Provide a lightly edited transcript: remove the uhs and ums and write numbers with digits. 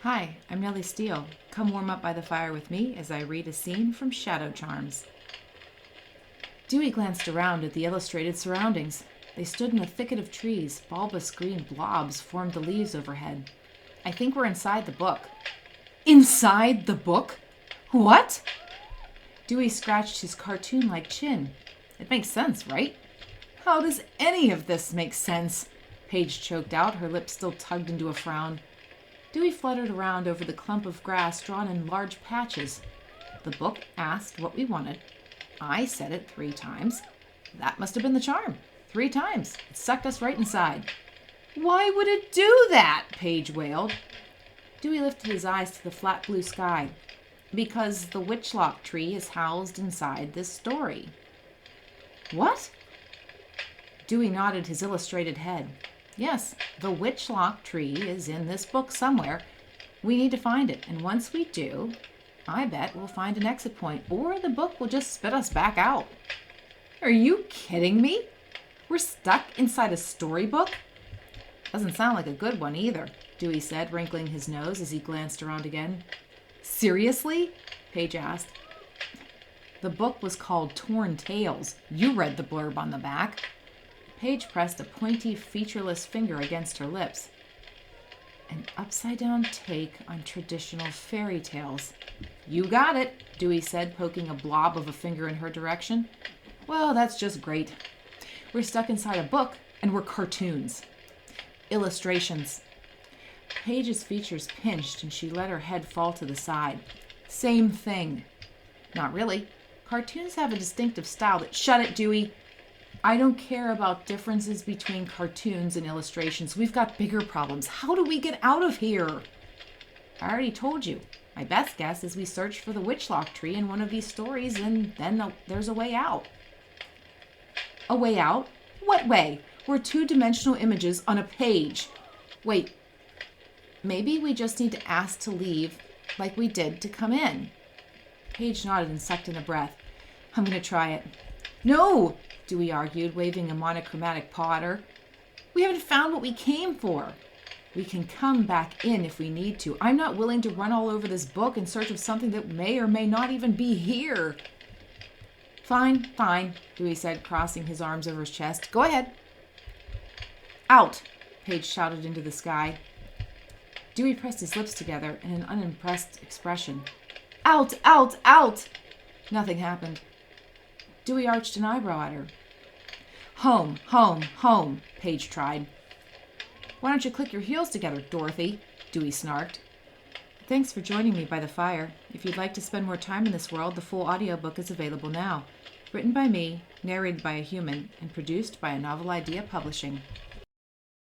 Hi, I'm Nellie Steele. Come warm up by the fire with me as I read a scene from Shadow Charms. Dewey glanced around at the illustrated surroundings. They stood in a thicket of trees. Bulbous green blobs formed the leaves overhead. I think we're inside the book. Inside the book? What? Dewey scratched his cartoon-like chin. It makes sense, right? How does any of this make sense? Paige choked out, her lips still tugged into a frown. Dewey fluttered around over the clump of grass drawn in large patches. The book asked what we wanted. I said it 3 times. That must have been the charm. 3 times. It sucked us right inside. Why would it do that? Paige wailed. Dewey lifted his eyes to the flat blue sky. Because the witchlock tree is housed inside this story. What? Dewey nodded his illustrated head. Yes, the witchlock tree is in this book somewhere. We need to find it, and once we do, I bet we'll find an exit point, or the book will just spit us back out. Are you kidding me? We're stuck inside a storybook? Doesn't sound like a good one either, Dewey said, wrinkling his nose as he glanced around again. Seriously? Paige asked. The book was called Torn Tales. You read the blurb on the back. Paige pressed a pointy, featureless finger against her lips. An upside-down take on traditional fairy tales. You got it, Dewey said, poking a blob of a finger in her direction. Well, that's just great. We're stuck inside a book, and we're cartoons. Illustrations. Paige's features pinched, and she let her head fall to the side. Same thing. Not really. Cartoons have a distinctive style that... Shut it, Dewey. I don't care about differences between cartoons and illustrations. We've got bigger problems. How do we get out of here? I already told you. My best guess is we search for the witchlock tree in one of these stories, and then there's a way out. A way out? What way? We're 2-dimensional images on a page. Wait. Maybe we just need to ask to leave like we did to come in. Paige nodded and sucked in a breath. I'm going to try it. No, Dewey argued, waving a monochromatic paw at her. We haven't found what we came for. We can come back in if we need to. I'm not willing to run all over this book in search of something that may or may not even be here. Fine, Dewey said, crossing his arms over his chest. Go ahead. Out, Paige shouted into the sky. Dewey pressed his lips together in an unimpressed expression. Out, out, out! Nothing happened. Dewey arched an eyebrow at her. Home, home, home, Paige tried. Why don't you click your heels together, Dorothy? Dewey snarked. Thanks for joining me by the fire. If you'd like to spend more time in this world, the full audiobook is available now. Written by me, narrated by a human, and produced by A Novel Idea Publishing.